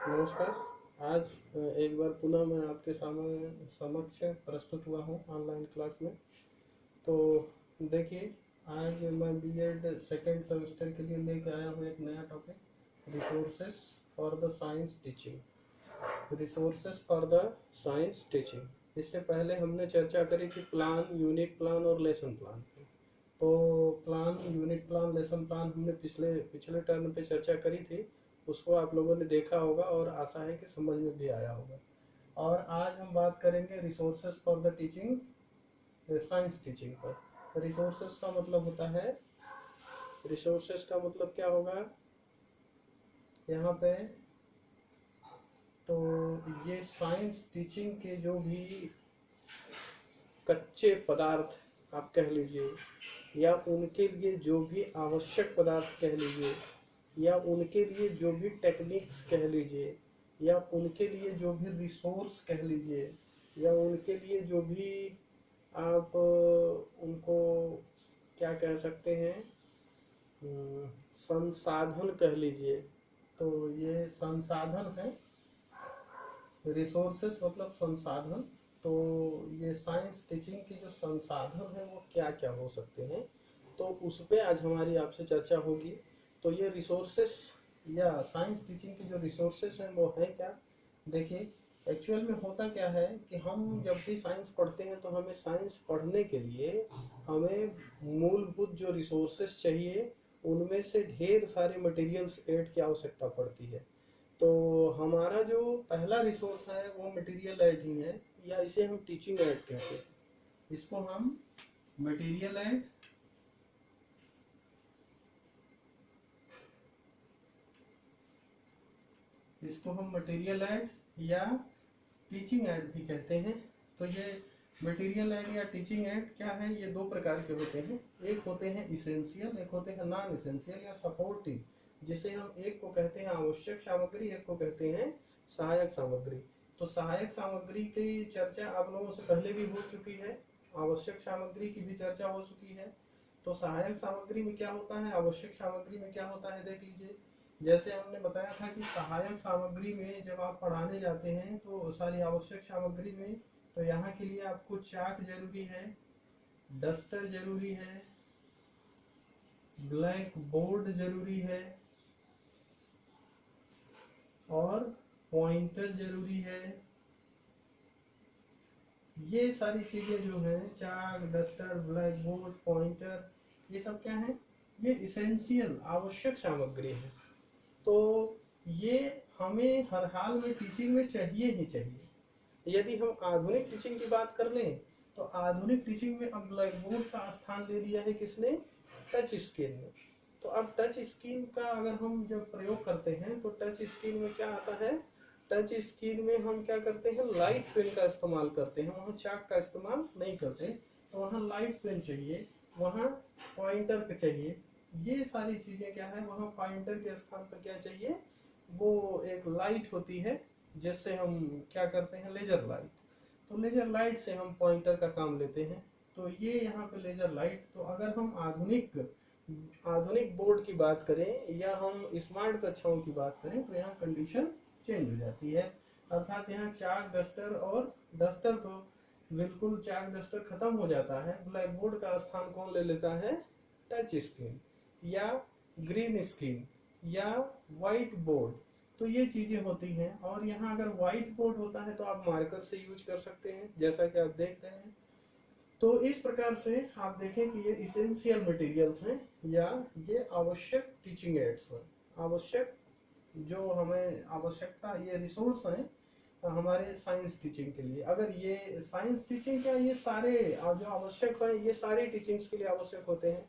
नमस्कार। आज एक बार पुनः मैं आपके समक्ष प्रस्तुत हुआ हूँ ऑनलाइन क्लास में। तो देखिए, आज मैं बीएड सेकेंड सेमेस्टर के लिए लेकर आया हूँ एक नया topic, resources for the science teaching. Resources for the science teaching. इससे पहले हमने चर्चा करी थी प्लान, यूनिट प्लान और लेसन प्लान की। तो plan, unit plan, lesson plan हमने पिछले पिछले टर्म पे चर्चा करी थी। उसको आप लोगों ने देखा होगा और आशा है कि समझ में भी आया होगा। और आज हम बात करेंगे resources for the teaching, science teaching पर। रिसोर्सेज का मतलब होता है, रिसोर्सेज का मतलब क्या होगा यहाँ पे, तो ये साइंस टीचिंग के जो भी कच्चे पदार्थ आप कह लीजिए, या उनके लिए जो भी आवश्यक पदार्थ कह लीजिए, या उनके लिए जो भी टेक्निक्स कह लीजिए, या उनके लिए जो भी रिसोर्स कह लीजिए, या उनके लिए जो भी आप उनको क्या कह सकते हैं, संसाधन कह लीजिए। तो ये संसाधन है, रिसोर्सेस मतलब संसाधन। तो ये साइंस टीचिंग की जो संसाधन है वो क्या क्या हो सकते हैं, तो उस पर आज हमारी आपसे चर्चा होगी। तो ये रिसोर्सेस या साइंस टीचिंग की जो रिसोर्सेस हैं वो है क्या। देखिए, एक्चुअल में होता क्या है कि हम जब भी साइंस पढ़ते हैं तो हमें साइंस पढ़ने के लिए हमें मूलभूत जो रिसोर्सेस चाहिए उनमें से ढेर सारे मटेरियल्स ऐड की आवश्यकता पड़ती है। तो हमारा जो पहला रिसोर्स है वो मटेरियल ऐड ही है, या इसे हम टीचिंग ऐड कहते हैं। इसको हम मटेरियल ऐड, इसको हम मटेरियल ऐड या टीचिंग ऐड भी कहते हैं। तो ये मटेरियल ऐड या टीचिंग ऐड क्या है, ये दो प्रकार के होते हैं। एक होते हैं इसेंशियल, एक होते हैं नॉन इसेंशियल या सपोर्टिव, जिसे हम एक को कहते हैं आवश्यक सामग्री, एक को कहते हैं सहायक सामग्री। तो सहायक सामग्री की चर्चा आप लोगों से पहले भी हो चुकी है, आवश्यक सामग्री की भी चर्चा हो चुकी है। तो सहायक सामग्री में क्या होता है, आवश्यक सामग्री में क्या होता है, देख लीजिए। जैसे हमने बताया था कि सहायक सामग्री में जब आप पढ़ाने जाते हैं तो सारी आवश्यक सामग्री में, तो यहाँ के लिए आपको चाक जरूरी है, डस्टर जरूरी है, ब्लैक बोर्ड जरूरी है, और पॉइंटर जरूरी है। ये सारी चीजें जो है, चाक, डस्टर, ब्लैक बोर्ड, पॉइंटर, ये सब क्या है, ये इसेंशियल आवश्यक सामग्री है। तो ये हमें हर हाल में टीचिंग में चाहिए ही चाहिए। यदि हम आधुनिक टीचिंग की बात कर लें तो आधुनिक टीचिंग में अब ब्लैक बोर्ड का स्थान ले लिया है किसने, टच स्क्रीन में। तो अब टच स्क्रीन का अगर हम जब प्रयोग करते हैं तो टच स्क्रीन में क्या आता है, टच स्क्रीन में हम क्या करते हैं, लाइट पेन का इस्तेमाल करते हैं, वहाँ चाक का इस्तेमाल नहीं करते। तो वहाँ लाइट पेन चाहिए, वहाँ पॉइंटर चाहिए। ये सारी चीजें क्या है, वहाँ पॉइंटर के स्थान पर क्या चाहिए, वो एक लाइट होती है जिससे हम क्या करते हैं, लेजर लाइट। तो लेजर लाइट से हम पॉइंटर का काम लेते हैं। तो ये यहाँ पे लेजर लाइट। तो अगर हम आधुनिक आधुनिक बोर्ड की बात करें या हम स्मार्ट कक्षाओं की बात करें तो यहाँ कंडीशन चेंज हो जाती है। अर्थात यहाँ चाक, डस्टर, और डस्टर तो बिल्कुल चाक डस्टर खत्म हो जाता है। ब्लैक बोर्ड का स्थान कौन ले लेता है, टच स्क्रीन या ग्रीन स्क्रीन या व्हाइट बोर्ड। तो ये चीजें होती हैं। और यहाँ अगर व्हाइट बोर्ड होता है तो आप मार्कर से यूज कर सकते हैं, जैसा कि आप देख रहे हैं। तो इस प्रकार से आप देखें कि ये इसेंशियल मटेरियल्स हैं या ये आवश्यक टीचिंग एड्स हैं। आवश्यक जो हमें आवश्यकता, ये रिसोर्स हैं हमारे साइंस टीचिंग के लिए। अगर ये साइंस टीचिंग क्या, ये सारे जो आवश्यक है ये सारे टीचिंग्स के लिए आवश्यक होते हैं।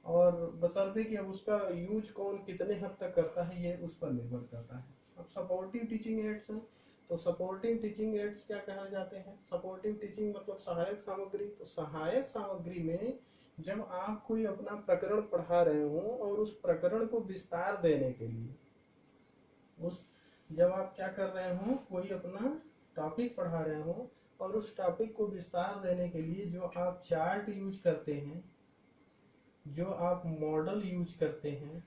और बशर्ते कि अब उसका यूज कौन कितने हद तक करता है ये उस पर निर्भर करता है। अब सपोर्टिव टीचिंग एड्स हैं। तो सपोर्टिव टीचिंग एड्स क्या कहा जाते हैं, सपोर्टिव टीचिंग मतलब सहायक सामग्री। तो सहायक सामग्री में जब आप कोई अपना प्रकरण पढ़ा रहे हो और उस प्रकरण को विस्तार देने के लिए, उस जब आप क्या कर रहे हो, कोई अपना टॉपिक पढ़ा रहे हो और उस टॉपिक को विस्तार देने के लिए जो आप चार्ट यूज करते हैं, जो आप मॉडल यूज करते हैं,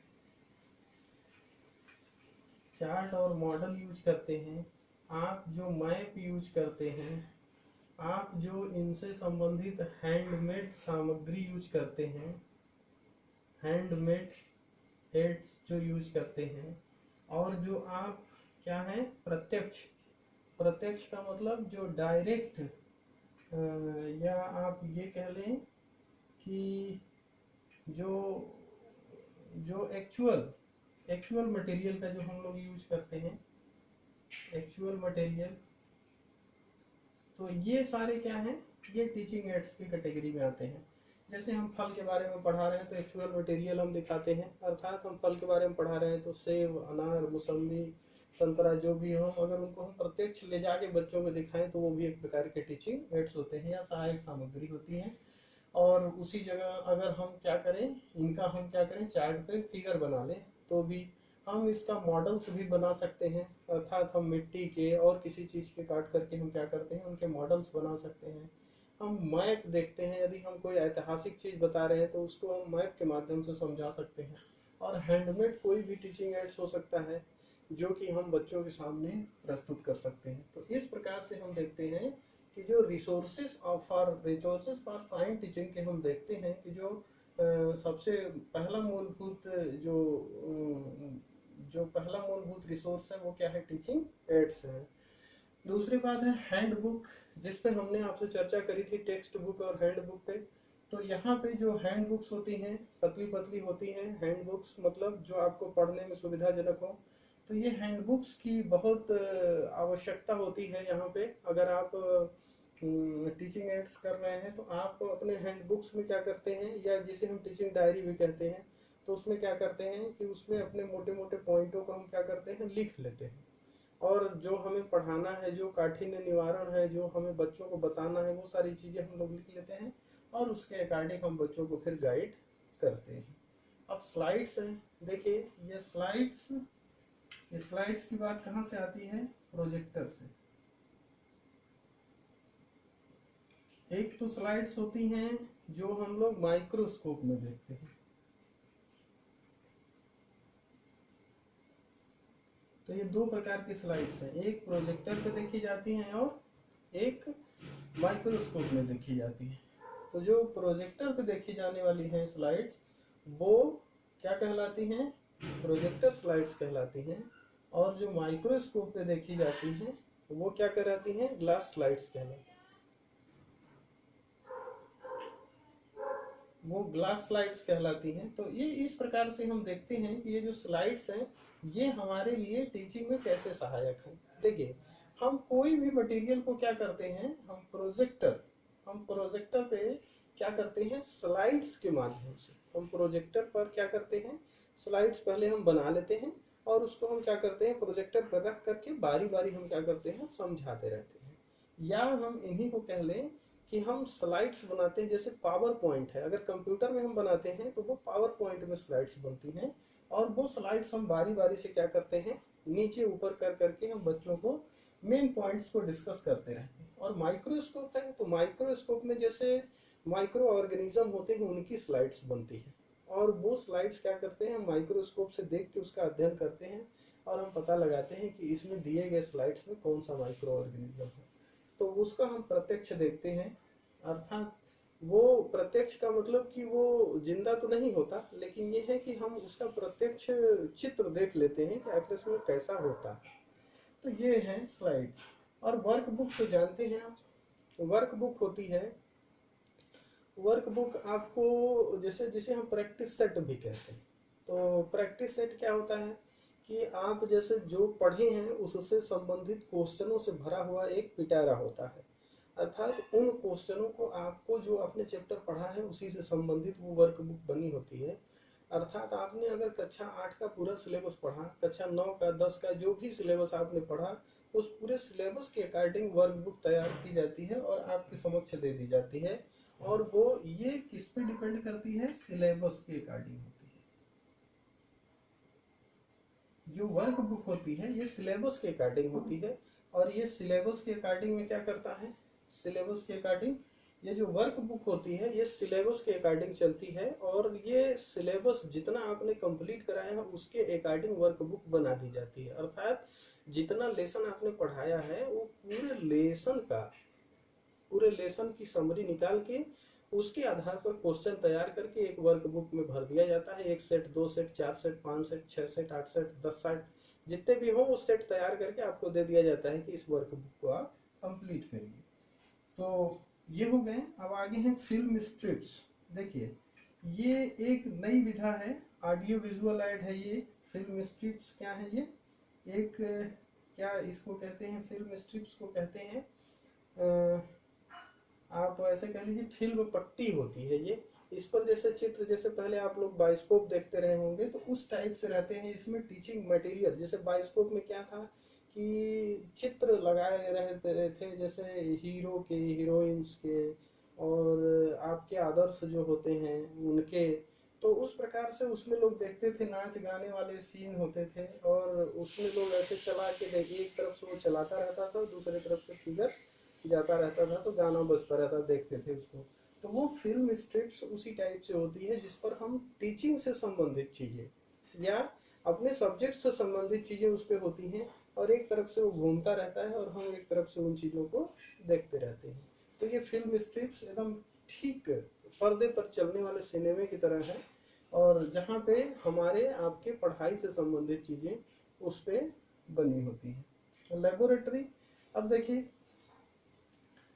चार्ट और मॉडल यूज करते हैं, आप जो मैप यूज करते हैं, आप जो इनसे संबंधित हैंडमेड सामग्री यूज करते हैं, हैंडमेड एड्स जो यूज करते हैं, और जो आप क्या है प्रत्यक्ष, प्रत्यक्ष का मतलब जो डायरेक्ट, या आप ये कह लें कि जो जो एक्चुअल मटेरियल का जो हम लोग यूज करते हैं, एक्चुअल मटेरियल, तो ये सारे क्या हैं, ये टीचिंग एड्स की कैटेगरी में आते हैं। जैसे हम फल के बारे में पढ़ा रहे हैं तो एक्चुअल मटेरियल हम दिखाते हैं, अर्थात हम फल के बारे में पढ़ा रहे हैं तो सेब, अनार, मौसम्बी, संतरा जो भी हो, अगर उनको हम प्रत्यक्ष ले जाके बच्चों को दिखाएं तो वो भी एक प्रकार के टीचिंग एड्स होते हैं या सहायक सामग्री होती है। और उसी जगह अगर हम क्या करें, इनका हम क्या करें, चार्ट पे फिगर बना लें तो भी हम इसका मॉडल्स भी बना सकते हैं, अर्थात हम मिट्टी के और किसी चीज़ के काट करके हम क्या करते हैं, उनके मॉडल्स बना सकते हैं। हम मैप देखते हैं, यदि हम कोई ऐतिहासिक चीज़ बता रहे हैं तो उसको हम मैप के माध्यम से समझा सकते हैं। और हैंडमेड कोई भी टीचिंग एड्स हो सकता है जो कि हम बच्चों के सामने प्रस्तुत कर सकते हैं। तो इस प्रकार से हम देखते हैं कि जो रिसोर्सेज फॉर साइंस टीचिंग के हम देखते हैं कि जो सबसे पहला मूलभूत जो पहला मूलभूत रिसोर्स है वो क्या है, टीचिंग एड्स है। दूसरी बात है हैंड बुक, जिस पे हमने आपसे चर्चा करी थी टेक्स्ट बुक और हैंड बुक पे। तो यहाँ पे जो हैंड बुक्स होती हैं पतली पतली होती हैं, हैंड बुक्स मतलब जो आपको पढ़ने में सुविधाजनक हो। तो ये हैंड बुक्स की बहुत आवश्यकता होती है यहाँ पे। अगर आप टीचिंग एड्स कर रहे हैं तो आप अपने हैंड बुक्स में क्या करते हैं, या जिसे हम टीचिंग डायरी भी कहते हैं, तो उसमें क्या करते हैं कि उसमें अपने मोटे मोटे पॉइंटों को हम क्या करते हैं, लिख लेते हैं। और जो हमें पढ़ाना है, जो काठिन्य निवारण है, जो हमें बच्चों को बताना है, वो सारी चीज़ें हम लोग लिख लेते हैं और उसके अकॉर्डिंग हम बच्चों को फिर गाइड करते हैं। अब स्लाइड्स हैं, देखिए ये स्लाइड्स की बात कहाँ से आती है, प्रोजेक्टर से। एक तो स्लाइड्स होती हैं जो हम लोग माइक्रोस्कोप में देखते हैं, तो ये दो प्रकार की स्लाइड्स हैं, एक प्रोजेक्टर पे देखी जाती हैं और एक माइक्रोस्कोप में देखी जाती है। तो जो प्रोजेक्टर पे देखी जाने वाली हैं स्लाइड्स वो क्या कहलाती हैं, प्रोजेक्टर स्लाइड्स कहलाती हैं। और जो माइक्रोस्कोप पे देखी जाती हैं वो क्या कहलाती हैं, ग्लास स्लाइड्स कहलाती हैं। वो ग्लास स्लाइड्स कहलाती हैं। तो ये इस प्रकार से हम देखते हैं कि ये जो स्लाइड्स हैं ये हमारे लिए टीचिंग में कैसे सहायक है। देखिए हम कोई भी मटेरियल को क्या करते हैं, हम प्रोजेक्टर पे क्या करते हैं, स्लाइड्स के माध्यम से हम प्रोजेक्टर पर क्या करते हैं, स्लाइड्स पहले हम बना लेते हैं और उसको हम क्या करते हैं, प्रोजेक्टर पर रख करके बारी बारी हम क्या करते हैं, समझाते रहते हैं। या हम इन्हीं को कह लें कि हम स्लाइड्स बनाते हैं, जैसे पावर पॉइंट है, अगर कंप्यूटर में हम बनाते हैं तो वो पावर पॉइंट में स्लाइड्स बनती हैं और वो स्लाइड्स हम बारी बारी से क्या करते हैं, नीचे ऊपर कर करके हम बच्चों को मेन पॉइंट्स को डिस्कस करते रहते हैं। और माइक्रोस्कोप है तो माइक्रोस्कोप में जैसे माइक्रो ऑर्गेनिज्म होते हैं उनकी स्लाइड्स बनती है और वो स्लाइड्स क्या करते हैं, हम माइक्रोस्कोप से देख के उसका अध्ययन करते हैं और हम पता लगाते हैं कि इसमें दिए गए स्लाइड्स में कौन सा माइक्रो ऑर्गेनिज्म है। तो उसका हम प्रत्यक्ष देखते हैं, अर्थात वो प्रत्यक्ष का मतलब कि वो जिंदा तो नहीं होता, लेकिन ये है कि हम उसका प्रत्यक्ष चित्र देख लेते हैं कि आखिर इसमें कैसा होता है। तो ये है स्लाइड्स। और वर्क बुक तो जानते हैं आप, वर्क बुक होती है, वर्क बुक आपको जैसे जिसे हम प्रैक्टिस सेट भी कहते हैं। तो प्रैक्टिस सेट क्या होता है कि आप जैसे जो पढ़े हैं उससे संबंधित क्वेश्चनों से भरा हुआ एक पिटारा होता है, अर्थात उन क्वेश्चनों को आपको जो आपने चैप्टर पढ़ा है उसी से संबंधित वो वर्क बुक बनी होती है। अर्थात आपने अगर कक्षा 8 का पूरा सिलेबस पढ़ा, कक्षा 9 का 10 का जो भी सिलेबस आपने पढ़ा, उस पूरे सिलेबस के अकॉर्डिंग वर्क बुक तैयार की जाती है और आपके समक्ष दे दी जाती है। और वो ये किस पे डिपेंड करती है, सिलेबस के अकॉर्डिंग होती है। जो वर्क बुक होती है ये सिलेबस के अकॉर्डिंग होती है और ये सिलेबस के अकॉर्डिंग में क्या करता है, सिलेबस के अकॉर्डिंग ये जो वर्क बुक होती है ये सिलेबस के अकॉर्डिंग चलती है, और ये सिलेबस जितना आपने कंप्लीट कराया है उसके अकॉर्डिंग वर्क बुक बना दी जाती है। अर्थात जितना लेसन आपने पढ़ाया है वो पूरे लेसन की समरी निकाल के उसके आधार पर क्वेश्चन तैयार करके एक वर्क बुक में भर दिया जाता है। 1 set, 2 set, 4 set, 5 set, 6 set, 8 set, 10 set, जितने भी हो वो सेट तैयार करके आपको दे दिया जाता है कि इस वर्क बुक को आप कंप्लीट करिए। तो ये हो गए। अब आगे हैं फिल्म स्ट्रिप्स। देखिए ये एक नई विधा है, ऑडियो विजुअल ऐड है ये। फिल्म स्ट्रिप्स क्या है ये? एक क्या इसको कहते हैं, फिल्म स्ट्रिप्स को कहते हैं आप ऐसे कह लीजिए फिल्म पट्टी होती है ये। इस पर जैसे चित्र, जैसे पहले आप लोग बायोस्कोप देखते रहे होंगे तो उस टाइप से रहते हैं। इसमें टीचिंग मटेरियल, जैसे बायोस्कोप में क्या था कि चित्र लगाए रहते थे, जैसे हीरो के, हीरोइंस के, और आपके आदर्श जो होते हैं उनके। तो उस प्रकार से उसमें लोग देखते थे, नाच गाने वाले सीन होते थे, और उसमें लोग ऐसे चला के देखिए, एक तरफ से वो चलाता रहता था, दूसरी तरफ से फिगर जाता रहता था, तो गाना बजता रहता, देखते थे उसको। तो वो फिल्म स्ट्रिप्स उसी टाइप से होती है जिस पर हम टीचिंग से संबंधित चीजें या अपने सब्जेक्ट से संबंधित चीजें उस पर होती हैं, और एक तरफ से वो घूमता रहता है और हम एक तरफ से उन चीजों को देखते रहते हैं। तो ये फिल्म स्ट्रिप्स एकदम ठीक पर्दे पर चलने वाले सिनेमे की तरह है, और जहाँ पे हमारे आपके पढ़ाई से संबंधित चीजें उस पे बनी होती है। लेबोरेटरी, अब देखिए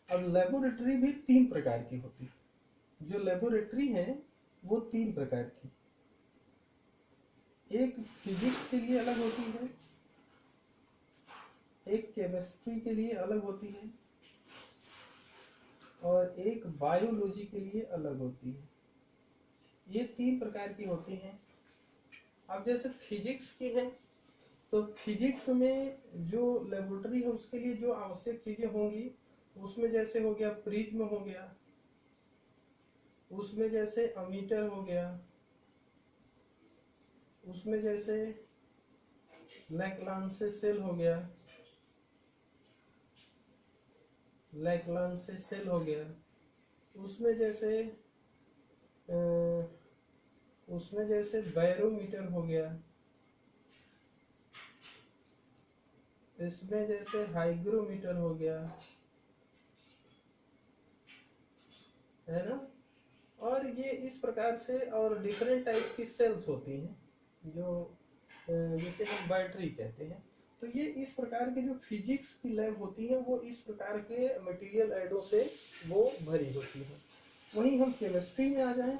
अब लेबोरेटरी भी 3 प्रकार की होती है। जो लेबोरेटरी है वो 3 प्रकार की, एक फिजिक्स के लिए अलग होती है, एक केमिस्ट्री के लिए अलग होती है, और एक बायोलॉजी के लिए अलग होती है। ये 3 प्रकार की होती हैं। अब जैसे फिजिक्स की है, तो फिजिक्स में जो लेबोरेटरी है उसके लिए जो आवश्यक चीजें होंगी, उसमें जैसे हो गया प्रिज्म हो गया, उसमें जैसे अमीटर हो गया, उसमें जैसे लैक्लांसे सेल हो गया, लैक्लांसे सेल हो गया, उसमें जैसे बैरोमीटर हो गया, इसमें जैसे हाइग्रोमीटर हो गया, है ना। और ये इस प्रकार से, और डिफरेंट टाइप की सेल्स होती हैं जो जिसे हम बैटरी कहते हैं। तो ये इस प्रकार के जो फिजिक्स की लैब होती है वो इस प्रकार के मटेरियल ऐडों से वो भरी होती है। वहीं हम केमिस्ट्री में आ जाएं,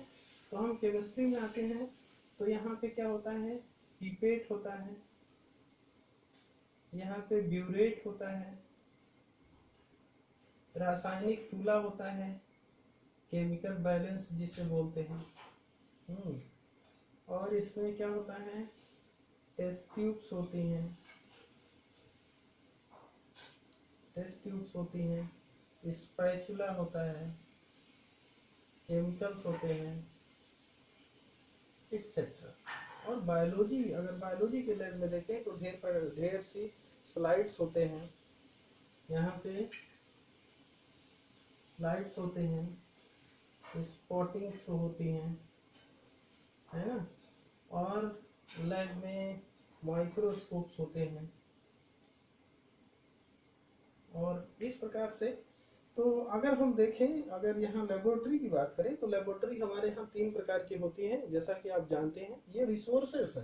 तो हम केमिस्ट्री में आते हैं तो यहाँ पे क्या होता है, पीपेट होता है, यहाँ पे ब्यूरेट होता है, रासायनिक तुला होता है, केमिकल बैलेंस जिसे बोलते हैं। और इसमें क्या होता है, टेस्ट ट्यूब्स होती हैं, स्पैचुला होता है, केमिकल्स होते हैं, एक्सेट्रा। और बायोलॉजी, अगर बायोलॉजी के लैब में देखें तो ढेर सी स्लाइड्स होते हैं, यहाँ पे स्लाइड्स होते हैं, स्पॉटिंग्स होती हैं, है ना। और लैब में माइक्रोस्कोप्स होते हैं, और इस प्रकार से। तो अगर हम देखें, अगर यहाँ लेबोरेटरी की बात करें तो लेबोरेटरी हमारे यहाँ 3 प्रकार की होती है, जैसा कि आप जानते हैं। ये रिसोर्सेस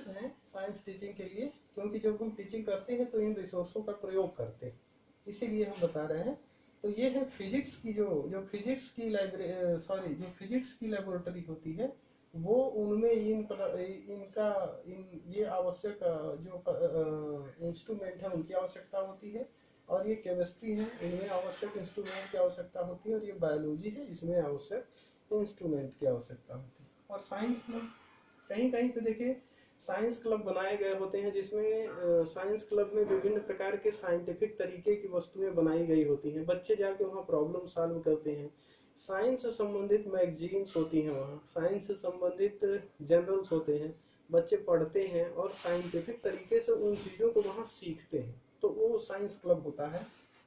हैं साइंस टीचिंग के लिए, क्योंकि जब हम टीचिंग करते हैं तो इन रिसोर्सों का प्रयोग करते हैं, इसीलिए हम बता रहे हैं। तो ये है फिजिक्स की जो फिजिक्स की लेबोरेटरी होती है, वो उनमें ये आवश्यक जो इंस्ट्रूमेंट है उनकी आवश्यकता होती है, और ये केमिस्ट्री है, इनमें आवश्यक इंस्ट्रूमेंट की आवश्यकता होती है, और ये बायोलॉजी है, इसमें आवश्यक इंस्ट्रूमेंट की आवश्यकता होती है। और साइंस में कहीं कहीं पे देखिए साइंस क्लब बनाए गए होते हैं, जिसमें साइंस क्लब में विभिन्न प्रकार के साइंटिफिक तरीके की वस्तुएं बनाई गई होती हैं, बच्चे जाके वहाँ प्रॉब्लम सॉल्व करते हैं। साइंस से संबंधित मैगजीन्स होती हैं, वहाँ साइंस से संबंधित जर्नल्स होते हैं, बच्चे पढ़ते हैं और साइंटिफिक तरीके से उन चीज़ों को वहाँ सीखते हैं, तो वो साइंस क्लब होता है।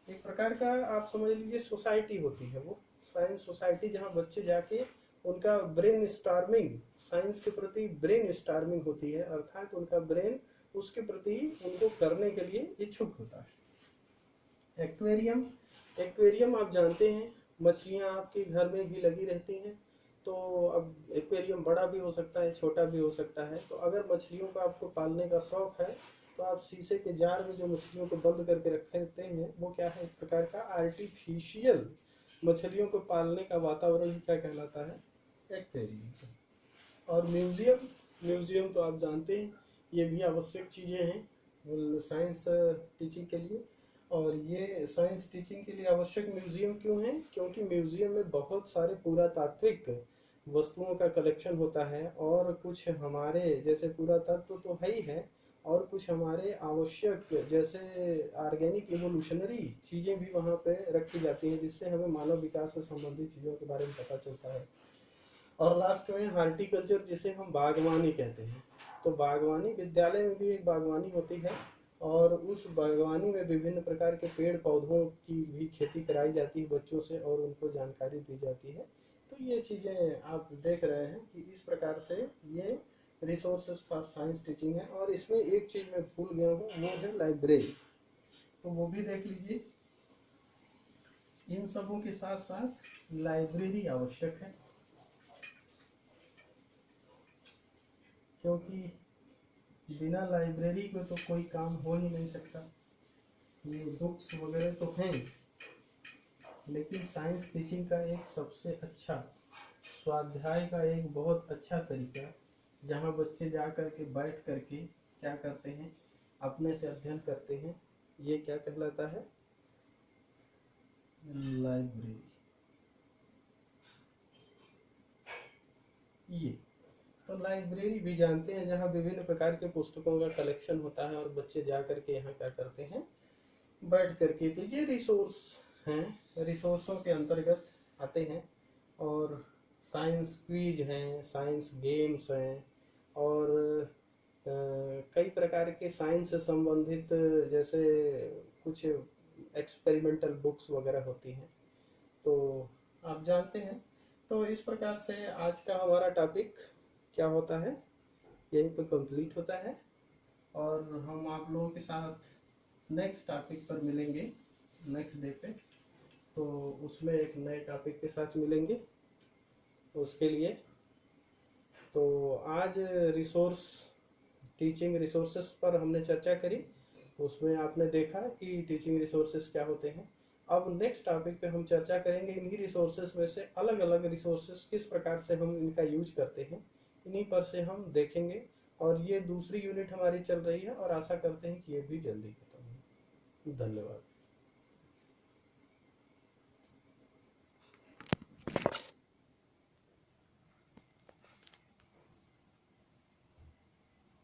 एक प्रकार का आप समझ लीजिए सोसाइटी होती है वो, साइंस सोसाइटी, जहाँ बच्चे जाके उनका ब्रेन स्टार्मिंग, साइंस के प्रति ब्रेन स्टार्मिंग होती है, अर्थात उनका ब्रेन उसके प्रति उनको करने के लिए इच्छुक होता है। एक्वेरियम, एक्वेरियम आप जानते हैं मछलियाँ आपके घर में भी लगी रहती हैं। तो अब एक्वेरियम बड़ा भी हो सकता है, छोटा भी हो सकता है। तो अगर मछलियों का आपको पालने का शौक है तो आप शीशे के जार में जो मछलियों को बंद करके रखते हैं वो क्या है, एक प्रकार का आर्टिफिशियल मछलियों को पालने का वातावरण ही क्या कहलाता है, एक्वेरियम। और म्यूजियम, म्यूजियम तो आप जानते हैं ये भी आवश्यक चीज़ें हैं साइंस टीचिंग के लिए। और ये साइंस टीचिंग के लिए आवश्यक म्यूजियम क्यों है, क्योंकि म्यूजियम में बहुत सारे पुरातात्विक वस्तुओं का कलेक्शन होता है, और कुछ हमारे जैसे पुरातत्व तो है ही है, और कुछ हमारे आवश्यक जैसे ऑर्गेनिक इवोल्यूशनरी चीज़ें भी वहाँ पे रखी जाती हैं, जिससे हमें मानव विकास से संबंधित चीज़ों के बारे में पता चलता है। और लास्ट में हार्टिकल्चर, जिसे हम बागवानी कहते हैं। तो बागवानी, विद्यालय में भी एक बागवानी होती है, और उस बागवानी में विभिन्न प्रकार के पेड़ पौधों की भी खेती कराई जाती है बच्चों से, और उनको जानकारी दी जाती है। तो ये चीज़ें आप देख रहे हैं कि इस प्रकार से ये रिसोर्सेज फॉर साइंस टीचिंग है। और इसमें एक चीज़ मैं भूल गया हूँ, वो है लाइब्रेरी, तो वो भी देख लीजिए। इन सबों के साथ साथ लाइब्रेरी आवश्यक है, क्योंकि बिना लाइब्रेरी को तो कोई काम हो ही नहीं सकता। ये बुक्स वगैरह तो हैं, लेकिन साइंस टीचिंग का एक सबसे अच्छा स्वाध्याय का एक बहुत अच्छा तरीका, जहाँ बच्चे जा कर के बैठ कर के क्या करते हैं, अपने से अध्ययन करते हैं, ये क्या कहलाता है, लाइब्रेरी। ये तो लाइब्रेरी भी जानते हैं, जहाँ विभिन्न प्रकार के पुस्तकों का कलेक्शन होता है, और बच्चे जा कर के यहाँ क्या करते हैं, बैठ करके। तो ये रिसोर्स हैं, रिसोर्सों के अंतर्गत आते हैं। और साइंस क्विज हैं, साइंस गेम्स हैं, और कई प्रकार के साइंस से संबंधित जैसे कुछ एक्सपेरिमेंटल बुक्स वगैरह होती हैं, तो आप जानते हैं। तो इस प्रकार से आज का हमारा टॉपिक क्या होता है, यहीं पर कंप्लीट होता है, और हम आप लोगों के साथ नेक्स्ट टॉपिक पर मिलेंगे नेक्स्ट डे पे। तो उसमें एक नए टॉपिक के साथ मिलेंगे उसके लिए। तो आज रिसोर्स टीचिंग रिसोर्सेस पर हमने चर्चा करी, उसमें आपने देखा कि टीचिंग रिसोर्सेस क्या होते हैं। अब नेक्स्ट टॉपिक पे हम चर्चा करेंगे इन्हीं रिसोर्सेस में से अलग अलग रिसोर्सेस किस प्रकार से हम इनका यूज करते हैं, इन्हीं पर से हम देखेंगे। और ये दूसरी यूनिट हमारी चल रही है, और आशा करते हैं कि ये भी जल्दी खत्म हो। धन्यवाद।